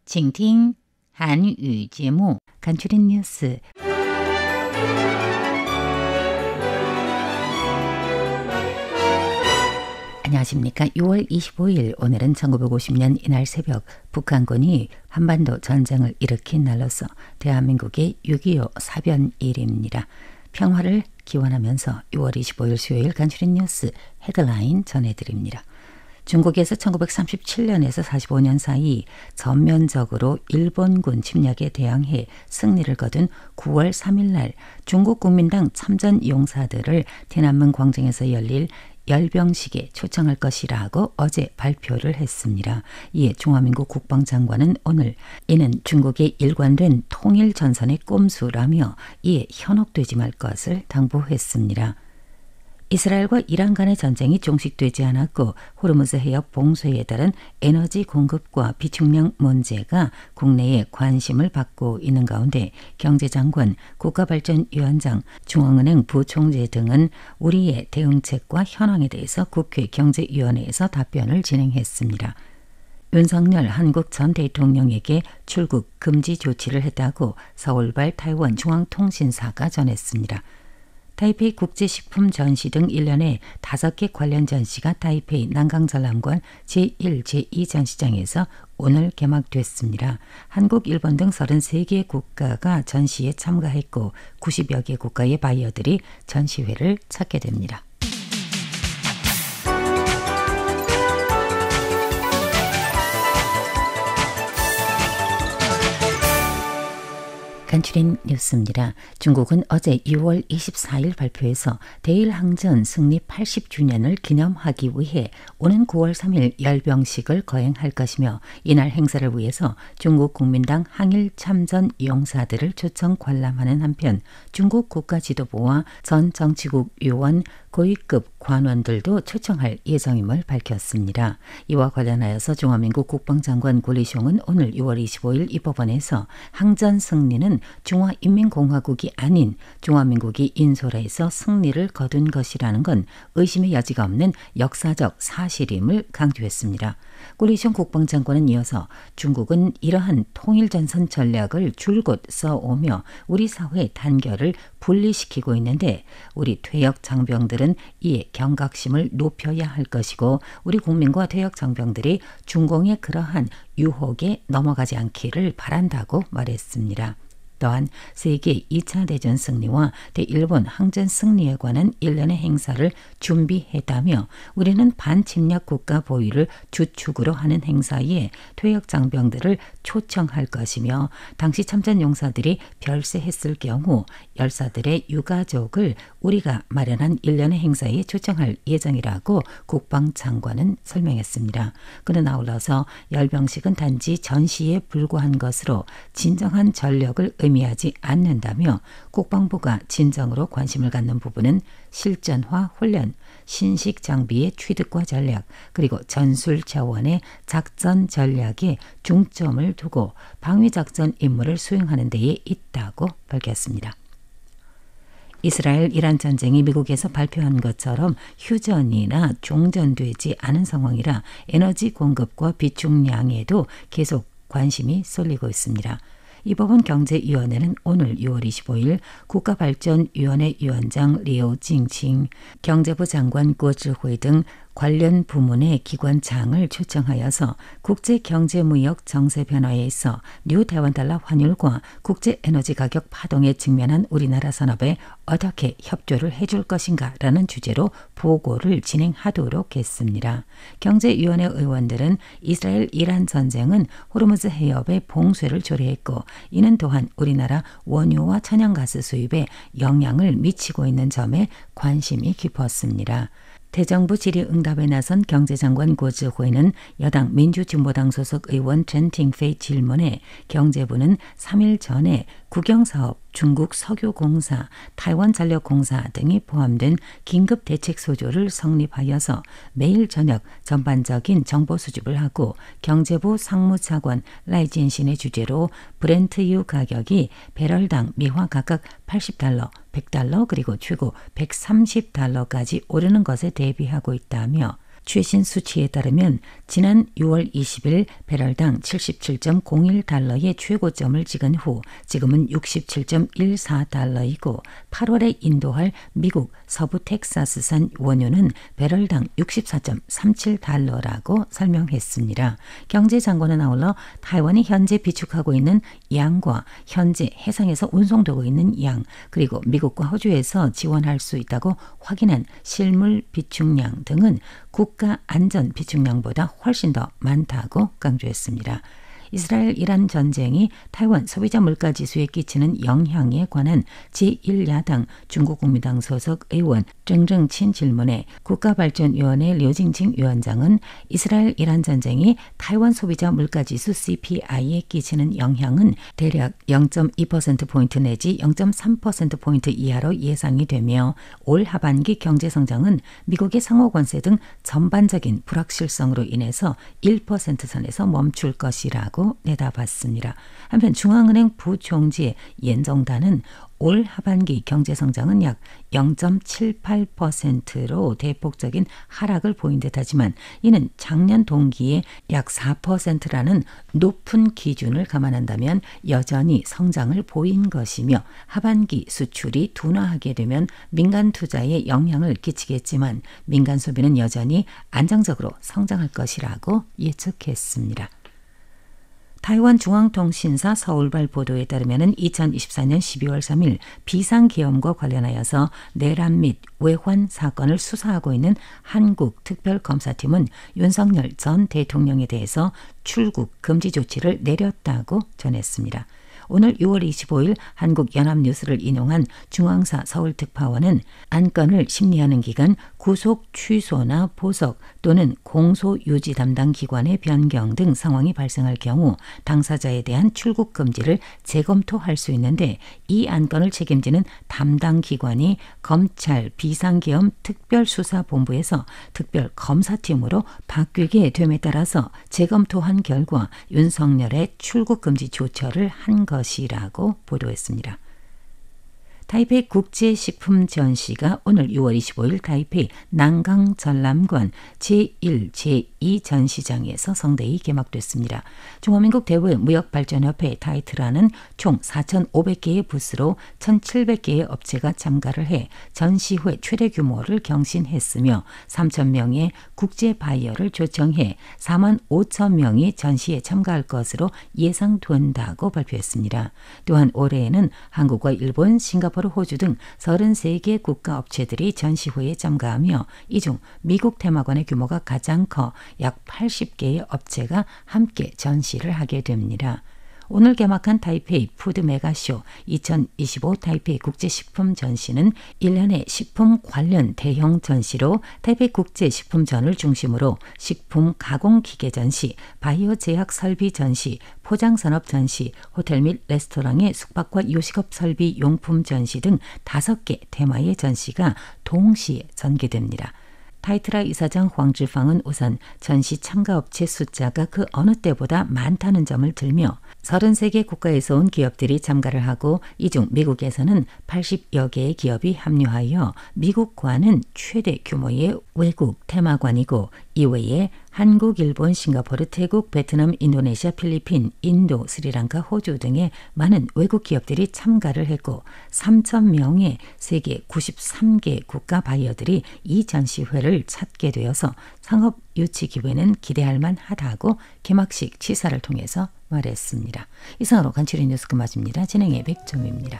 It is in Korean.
请听韩语节目 간추린 뉴스. 안녕하십니까. 6월 25일 오늘은 1950년 이날 새벽 북한군이 한반도 전쟁을 일으킨 날로서 대한민국의 6.25 사변일입니다. 평화를 기원하면서 6월 25일 수요일 간추린 뉴스 헤드라인 전해드립니다. 중국에서 1937년에서 45년 사이 전면적으로 일본군 침략에 대항해 승리를 거둔 9월 3일 날 중국 국민당 참전 용사들을天安문 광장에서 열릴 열병식에 초청할 것이라고 어제 발표를 했습니다. 이에 중화민국 국방장관은 오늘 이는 중국의 일관된 통일전선의 꼼수라며 이에 현혹되지 말 것을 당부했습니다. 이스라엘과 이란 간의 전쟁이 종식되지 않았고 호르무즈 해협 봉쇄에 따른 에너지 공급과 비축량 문제가 국내에 관심을 받고 있는 가운데 경제장관, 국가발전위원장, 중앙은행 부총재 등은 우리의 대응책과 현황에 대해서 국회 경제위원회에서 답변을 진행했습니다. 윤석열 한국 전 대통령에게 출국 금지 조치를 했다고 서울발 타이완 중앙통신사가 전했습니다. 타이페이 국제식품 전시 등 1년에 5개 관련 전시가 타이페이 난강전람관 제1, 제2 전시장에서 오늘 개막됐습니다. 한국, 일본 등 33개 국가가 전시에 참가했고 90여 개 국가의 바이어들이 전시회를 찾게 됩니다. 간추린 뉴스입니다. 중국은 어제 6월 24일 발표해서 대일항전 승리 80주년을 기념하기 위해 오는 9월 3일 열병식을 거행할 것이며 이날 행사를 위해서 중국 국민당 항일 참전 용사들을 초청 관람하는 한편 중국 국가지도부와 전 정치국 요원, 고위급 관원들도 초청할 예정임을 밝혔습니다. 이와 관련하여서 중화민국 국방장관 고리숑은 오늘 6월 25일 이 법원에서 항전 승리는 중화인민공화국이 아닌 중화민국이 인솔해서 승리를 거둔 것이라는 건 의심의 여지가 없는 역사적 사실임을 강조했습니다. 고리숑 국방장관은 이어서 중국은 이러한 통일전선 전략을 줄곧 써오며 우리 사회 단결을 분리시키고 있는데 우리 퇴역 장병들은 이에 경각심을 높여야 할 것이고 우리 국민과 퇴역 장병들이 중공의 그러한 유혹에 넘어가지 않기를 바란다고 말했습니다. 또한 세계 2차 대전 승리와 대일본 항전 승리에 관한 일련의 행사를 준비했다며 우리는 반침략 국가 보위를 주축으로 하는 행사에 퇴역 장병들을 초청할 것이며 당시 참전 용사들이 별세했을 경우 열사들의 유가족을 우리가 마련한 일련의 행사에 초청할 예정이라고 국방장관은 설명했습니다. 그는 아울러서 열병식은 단지 전시에 불과한 것으로 진정한 전력을 의미하지 않는다며 국방부가 진정으로 관심을 갖는 부분은 실전화 훈련, 신식 장비의 취득과 전략, 그리고 전술 자원의 작전 전략에 중점을 두고 방위작전 임무를 수행하는 데에 있다고 밝혔습니다. 이스라엘 이란 전쟁이 미국에서 발표한 것처럼 휴전이나 종전되지 않은 상황이라 에너지 공급과 비축량에도 계속 관심이 쏠리고 있습니다. 이 법원 경제위원회는 오늘 6월 25일 국가발전위원회 위원장 리오 징칭, 경제부 장관 구어즈회 등 관련 부문의 기관장을 초청하여서 국제경제무역 정세 변화에 있어 뉴 대원달러 환율과 국제에너지 가격 파동에 직면한 우리나라 산업에 어떻게 협조를 해줄 것인가라는 주제로 보고를 진행하도록 했습니다. 경제위원회 의원들은 이스라엘 이란 전쟁은 호르무즈 해협의 봉쇄를 초래했고 이는 또한 우리나라 원유와 천연가스 수입에 영향을 미치고 있는 점에 관심이 깊었습니다. 대정부 질의응답에 나선 경제장관 고즈회는 여당 민주진보당 소속 의원 젠팅페이 질문에 경제부는 3일 전에 국영사업, 중국 석유공사, 타이완전력공사 등이 포함된 긴급대책소조를 성립하여서 매일 저녁 전반적인 정보 수집을 하고 경제부 상무차관 라이진신의 주재로 브렌트유 가격이 배럴당 미화 각각 $80, $100 그리고 최고 $130까지 오르는 것에 대비하고 있다며 최신 수치에 따르면 지난 6월 20일 배럴당 77.01달러의 최고점을 찍은 후 지금은 67.14달러이고 8월에 인도할 미국 서부 텍사스산 원유는 배럴당 64.37달러라고 설명했습니다. 경제장관은 아울러 타이완이 현재 비축하고 있는 양과 현재 해상에서 운송되고 있는 양 그리고 미국과 호주에서 지원할 수 있다고 확인한 실물 비축량 등은 국가 안전 비축량보다 훨씬 더 많다고 강조했습니다. 이스라엘-이란 전쟁이 타이완 소비자 물가지수에 끼치는 영향에 관한 제1야당 중국국민당 소속 의원 정정친 질문에 국가발전위원회 류징징 위원장은 이스라엘-이란 전쟁이 타이완 소비자 물가지수 CPI에 끼치는 영향은 대략 0.2%포인트 내지 0.3%포인트 이하로 예상이 되며 올 하반기 경제성장은 미국의 상호관세 등 전반적인 불확실성으로 인해서 1%선에서 멈출 것이라고 내다봤습니다. 한편 중앙은행 부총재 옌정단은 올 하반기 경제성장은 약 0.78%로 대폭적인 하락을 보인 듯하지만 이는 작년 동기에 약 4%라는 높은 기준을 감안한다면 여전히 성장을 보인 것이며 하반기 수출이 둔화하게 되면 민간 투자에 영향을 끼치겠지만 민간 소비는 여전히 안정적으로 성장할 것이라고 예측했습니다. 타이완 중앙통신사 서울발 보도에 따르면 2024년 12월 3일 비상계엄과 관련하여서 내란 및 외환 사건을 수사하고 있는 한국 특별검사팀은 윤석열 전 대통령에 대해서 출국 금지 조치를 내렸다고 전했습니다. 오늘 6월 25일 한국연합뉴스를 인용한 중앙사 서울특파원은 안건을 심리하는 기간 구속 취소나 보석 또는 공소 유지 담당 기관의 변경 등 상황이 발생할 경우 당사자에 대한 출국 금지를 재검토할 수 있는데 이 안건을 책임지는 담당 기관이 검찰 비상계엄 특별수사본부에서 특별검사팀으로 바뀌게 됨에 따라서 재검토한 결과 윤석열의 출국 금지 조처를 한 것이라고 보도했습니다. 타이페이 국제식품 전시가 오늘 6월 25일 타이페이 난강 전람관 제1, 제2 전시장에서 성대히 개막됐습니다. 중화민국 대무역발전협회 타이트라는 총 4,500개의 부스로 1,700개의 업체가 참가를 해 전시회 최대 규모를 경신했으며 3,000명의 국제 바이어를 초청해 45,000명이 전시에 참가할 것으로 예상된다고 발표했습니다. 또한 올해에는 한국과 일본, 싱가포르, 호주 등 33개 국가 업체들이 전시회에 참가하며 이 중 미국 테마관의 규모가 가장 커 약 80개의 업체가 함께 전시를 하게 됩니다. 오늘 개막한 타이페이 푸드 메가쇼 2025 타이페이 국제식품 전시는 1년의 식품 관련 대형 전시로 타이페이 국제식품전을 중심으로 식품 가공기계 전시, 바이오 제약 설비 전시, 포장산업 전시, 호텔 및 레스토랑의 숙박과 요식업 설비 용품 전시 등 5개 테마의 전시가 동시에 전개됩니다. 타이트라 이사장 황지팡은 우선 전시 참가업체 숫자가 그 어느 때보다 많다는 점을 들며 33개 국가에서 온 기업들이 참가를 하고 이 중 미국에서는 80여 개의 기업이 합류하여 미국과는 최대 규모의 외국 테마관이고 이외에 한국, 일본, 싱가포르, 태국, 베트남, 인도네시아, 필리핀, 인도, 스리랑카, 호주 등의 많은 외국 기업들이 참가를 했고 3,000명의 세계 93개 국가 바이어들이 이 전시회를 찾게 되어서 상업 유치 기회는 기대할 만하다고 개막식 취사를 통해서 말했습니다. 이상으로 간추린 뉴스 끝마칩니다. 진행의 백정미입니다.